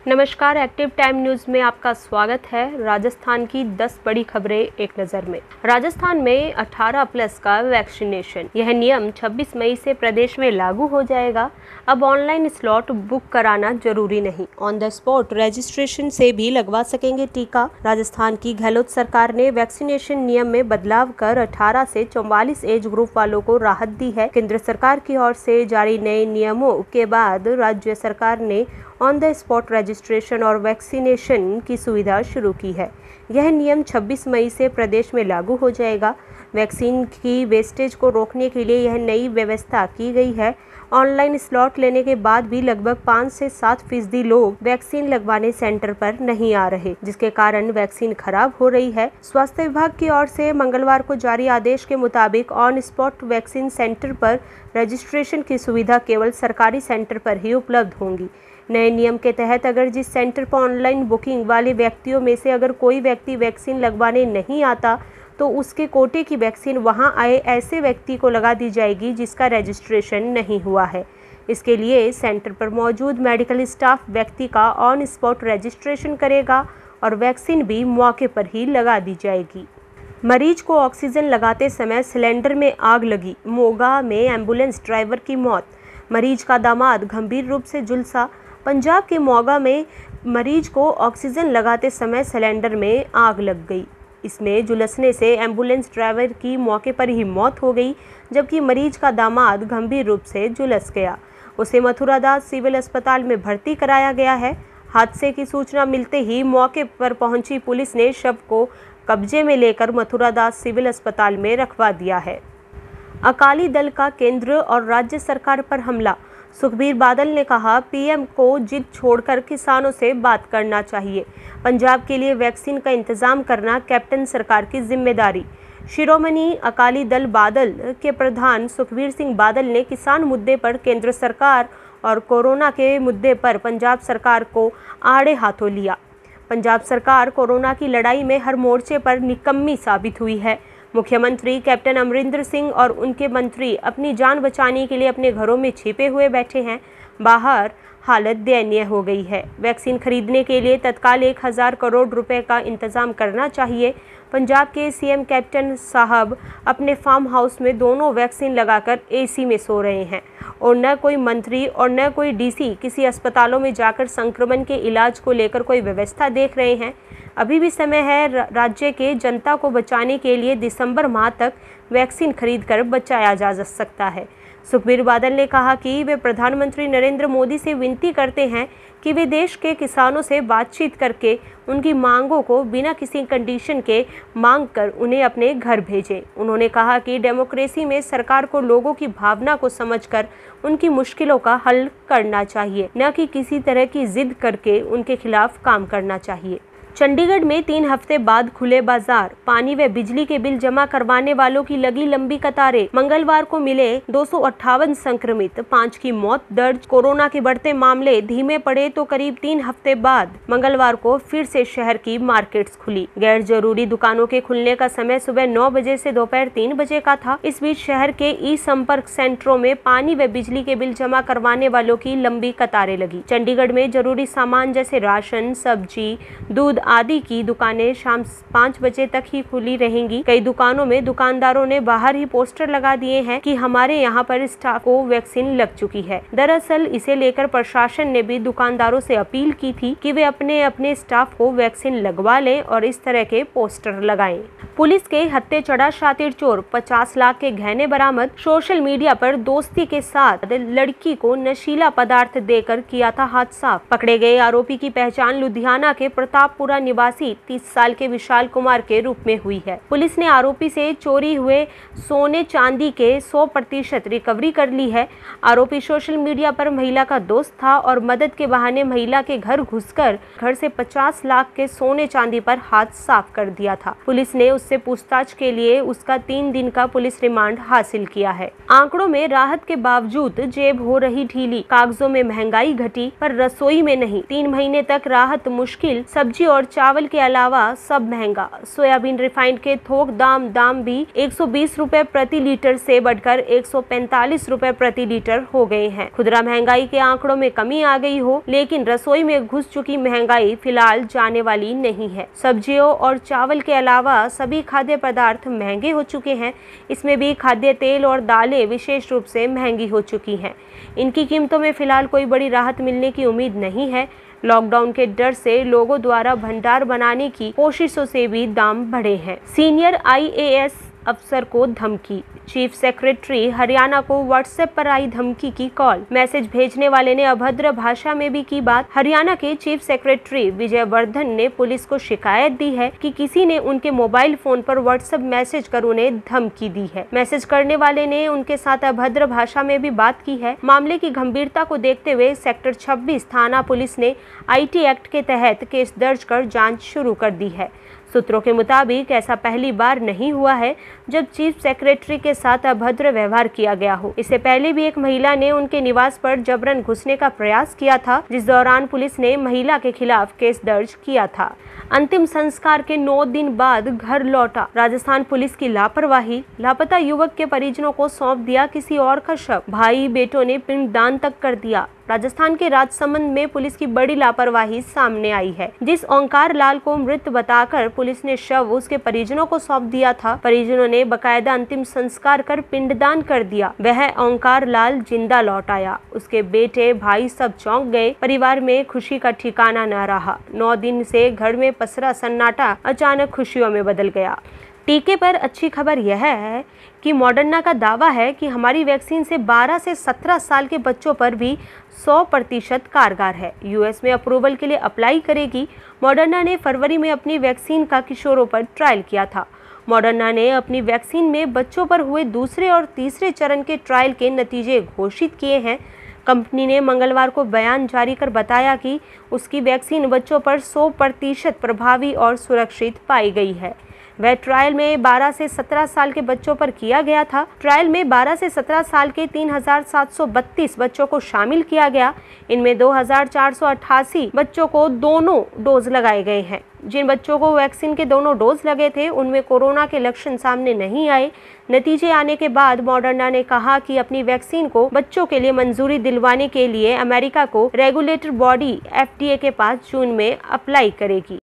नमस्कार, active time news में आपका स्वागत है। राजस्थान की 10 बड़ी खबरें एक नजर में। राजस्थान में 18 प्लस का वैक्सीनेशन, यह नियम 26 मई से प्रदेश में लागू हो जाएगा। अब ऑनलाइन स्लॉट बुक कराना जरूरी नहीं, ऑन द स्पॉट रजिस्ट्रेशन से भी लगवा सकेंगे टीका। राजस्थान की गहलोत सरकार ने वैक्सीनेशन नियम में बदलाव कर 18 से 44 एज ग्रुप वालों को राहत दी है। केंद्र सरकार की ओर से जारी नए नियमों के बाद राज्य सरकार ने ऑन द स्पॉट रजिस्ट्रेशन और वैक्सीनेशन की सुविधा शुरू की है। यह नियम 26 मई से प्रदेश में लागू हो जाएगा। वैक्सीन की वेस्टेज को रोकने के लिए यह नई व्यवस्था की गई है। ऑनलाइन स्लॉट लेने के बाद भी लगभग 5 से 7% लोग वैक्सीन लगवाने सेंटर पर नहीं आ रहे, जिसके कारण वैक्सीन खराब हो रही है। स्वास्थ्य विभाग की ओर से मंगलवार को जारी आदेश के मुताबिक ऑन स्पॉट वैक्सीन सेंटर पर रजिस्ट्रेशन की सुविधा केवल सरकारी सेंटर पर ही उपलब्ध होगी। नए नियम के तहत अगर जिस सेंटर पर ऑनलाइन बुकिंग वाले व्यक्तियों में से अगर कोई व्यक्ति वैक्सीन लगवाने नहीं आता, तो उसके कोटे की वैक्सीन वहां आए ऐसे व्यक्ति को लगा दी जाएगी जिसका रजिस्ट्रेशन नहीं हुआ है। इसके लिए सेंटर पर मौजूद मेडिकल स्टाफ व्यक्ति का ऑन स्पॉट रजिस्ट्रेशन करेगा और वैक्सीन भी मौके पर ही लगा दी जाएगी। मरीज को ऑक्सीजन लगाते समय सिलेंडर में आग लगी, मोगा में एम्बुलेंस ड्राइवर की मौत, मरीज का दामाद गंभीर रूप से झुलसा। पंजाब के मोगा में मरीज को ऑक्सीजन लगाते समय सिलेंडर में आग लग गई। इसमें झुलसने से एम्बुलेंस ड्राइवर की मौके पर ही मौत हो गई, जबकि मरीज का दामाद गंभीर रूप से झुलस गया। उसे मथुरा दास सिविल अस्पताल में भर्ती कराया गया है। हादसे की सूचना मिलते ही मौके पर पहुंची पुलिस ने शव को कब्जे में लेकर मथुरा दास सिविल अस्पताल में रखवा दिया है। अकाली दल का केंद्र और राज्य सरकार पर हमला, सुखबीर बादल ने कहा पीएम को जिद छोड़कर किसानों से बात करना चाहिए। पंजाब के लिए वैक्सीन का इंतजाम करना कैप्टन सरकार की जिम्मेदारी। शिरोमणि अकाली दल बादल के प्रधान सुखबीर सिंह बादल ने किसान मुद्दे पर केंद्र सरकार और कोरोना के मुद्दे पर पंजाब सरकार को आड़े हाथों लिया। पंजाब सरकार कोरोना की लड़ाई में हर मोर्चे पर निकम्मी साबित हुई है। मुख्यमंत्री कैप्टन अमरिंदर सिंह और उनके मंत्री अपनी जान बचाने के लिए अपने घरों में छिपे हुए बैठे हैं। बाहर हालत दयनीय हो गई है। वैक्सीन खरीदने के लिए तत्काल 1000 करोड़ रुपए का इंतजाम करना चाहिए। पंजाब के सीएम कैप्टन साहब अपने फार्म हाउस में दोनों वैक्सीन लगाकर एसी में सो रहे हैं और न कोई मंत्री और न कोई डीसी किसी अस्पतालों में जाकर संक्रमण के इलाज को लेकर कोई व्यवस्था देख रहे हैं। अभी भी समय है राज्य के जनता को बचाने के लिए। दिसंबर माह तक वैक्सीन खरीदकर बचाया जा सकता है। सुखबीर बादल ने कहा कि वे प्रधानमंत्री नरेंद्र मोदी से विनती करते हैं कि वे देश के किसानों से बातचीत करके उनकी मांगों को बिना किसी कंडीशन के मांग कर उन्हें अपने घर भेजें। उन्होंने कहा कि डेमोक्रेसी में सरकार को लोगों की भावना को समझकर उनकी मुश्किलों का हल करना चाहिए, न कि किसी तरह की जिद करके उनके खिलाफ काम करना चाहिए। चंडीगढ़ में 3 हफ्ते बाद खुले बाजार, पानी व बिजली के बिल जमा करवाने वालों की लगी लंबी कतारें। मंगलवार को मिले 258 संक्रमित, 5 की मौत दर्ज। कोरोना के बढ़ते मामले धीमे पड़े तो करीब 3 हफ्ते बाद मंगलवार को फिर से शहर की मार्केट्स खुली। गैर जरूरी दुकानों के खुलने का समय सुबह 9 बजे से दोपहर 3 बजे का था। इस बीच शहर के ई संपर्क सेंटरों में पानी व बिजली के बिल जमा करवाने वालों की लंबी कतारें लगी। चंडीगढ़ में जरूरी सामान जैसे राशन, सब्जी, दूध आदि की दुकानें शाम 5 बजे तक ही खुली रहेंगी। कई दुकानों में दुकानदारों ने बाहर ही पोस्टर लगा दिए हैं कि हमारे यहाँ पर स्टाफ को वैक्सीन लग चुकी है। दरअसल इसे लेकर प्रशासन ने भी दुकानदारों से अपील की थी कि वे अपने अपने स्टाफ को वैक्सीन लगवा लें और इस तरह के पोस्टर लगाएं। पुलिस के हत्थे चढ़ा शातिर चोर, 50 लाख के गहने बरामद। सोशल मीडिया पर दोस्ती के साथ लड़की को नशीला पदार्थ देकर किया था हाथ साफ। पकड़े गए आरोपी की पहचान लुधियाना के प्रतापपुरा निवासी 30 साल के विशाल कुमार के रूप में हुई है। पुलिस ने आरोपी से चोरी हुए सोने चांदी के 100% रिकवरी कर ली है। आरोपी सोशल मीडिया पर महिला का दोस्त था और मदद के बहाने महिला के घर घुसकर घर से 50 लाख के सोने चांदी पर हाथ साफ कर दिया था। पुलिस ने उससे पूछताछ के लिए उसका 3 दिन का पुलिस रिमांड हासिल किया है। आंकड़ों में राहत के बावजूद जेब हो रही ढीली, कागजों में महंगाई घटी पर रसोई में नहीं। 3 महीने तक राहत मुश्किल, सब्जी और और चावल के अलावा सब महंगा। सोयाबीन रिफाइंड के थोक दाम भी 120 रुपए प्रति लीटर से बढ़कर 145 रुपए प्रति लीटर हो गए हैं। खुदरा महंगाई के आंकड़ों में कमी आ गई हो, लेकिन रसोई में घुस चुकी महंगाई फिलहाल जाने वाली नहीं है। सब्जियों और चावल के अलावा सभी खाद्य पदार्थ महंगे हो चुके हैं। इसमें भी खाद्य तेल और दालें विशेष रूप से महंगी हो चुकी हैं। इनकी कीमतों में फिलहाल कोई बड़ी राहत मिलने की उम्मीद नहीं है। लॉकडाउन के डर से लोगों द्वारा भंडार बनाने की कोशिशों से भी दाम बढ़े हैं। सीनियर IAS अफसर को धमकी। चीफ सेक्रेटरी हरियाणा को व्हाट्सएप पर आई धमकी की कॉल। मैसेज भेजने वाले ने अभद्र भाषा में भी की बात। हरियाणा के चीफ सेक्रेटरी विजय वर्धन ने पुलिस को शिकायत दी है कि किसी ने उनके मोबाइल फोन पर व्हाट्सएप मैसेज कर उन्हें धमकी दी है। मैसेज करने वाले ने उनके साथ अभद्र भाषा में भी बात की है। मामले की गंभीरता को देखते हुए सेक्टर 26 थाना पुलिस ने IT एक्ट के तहत केस दर्ज कर जाँच शुरू कर दी है। सूत्रों के मुताबिक ऐसा पहली बार नहीं हुआ है जब चीफ सेक्रेटरी के साथ अभद्र व्यवहार किया गया हो। इससे पहले भी एक महिला ने उनके निवास पर जबरन घुसने का प्रयास किया था, जिस दौरान पुलिस ने महिला के खिलाफ केस दर्ज किया था। अंतिम संस्कार के 9 दिन बाद घर लौटा। राजस्थान पुलिस की लापरवाही। लापता युवक के परिजनों को सौंप दिया किसी और का शव। भाई बेटों ने पिंडदान तक कर दिया। राजस्थान के राजसमंद में पुलिस की बड़ी लापरवाही सामने आई है। जिस ओंकार लाल को मृत बताकर पुलिस ने शव उसके परिजनों को सौंप दिया था, परिजनों ने बकायदा अंतिम संस्कार कर पिंडदान कर दिया। वह ओंकार लाल जिंदा लौट आया। उसके बेटे भाई सब चौंक गए। परिवार में खुशी का ठिकाना न रहा। 9 दिन से घर में पसरा सन्नाटा अचानक खुशियों में बदल गया। टीके पर अच्छी खबर यह है कि मॉडर्ना का दावा है कि हमारी वैक्सीन से 12 से 17 साल के बच्चों पर भी 100% कारगर है। US में अप्रूवल के लिए अप्लाई करेगी। मॉडर्ना ने फरवरी में अपनी वैक्सीन का किशोरों पर ट्रायल किया था। मॉडर्ना ने अपनी वैक्सीन में बच्चों पर हुए दूसरे और तीसरे चरण के ट्रायल के नतीजे घोषित किए हैं। कंपनी ने मंगलवार को बयान जारी कर बताया कि उसकी वैक्सीन बच्चों पर 100% प्रभावी और सुरक्षित पाई गई है। वह ट्रायल में 12 से 17 साल के बच्चों पर किया गया था। ट्रायल में 12 से 17 साल के 3732 बच्चों को शामिल किया गया। इनमें 2488 बच्चों को दोनों डोज लगाए गए हैं। जिन बच्चों को वैक्सीन के दोनों डोज लगे थे उनमें कोरोना के लक्षण सामने नहीं आए। नतीजे आने के बाद मॉडर्ना ने कहा कि अपनी वैक्सीन को बच्चों के लिए मंजूरी दिलवाने के लिए अमेरिका को रेगुलेटर बॉडी FDA के पास जून में अप्लाई करेगी।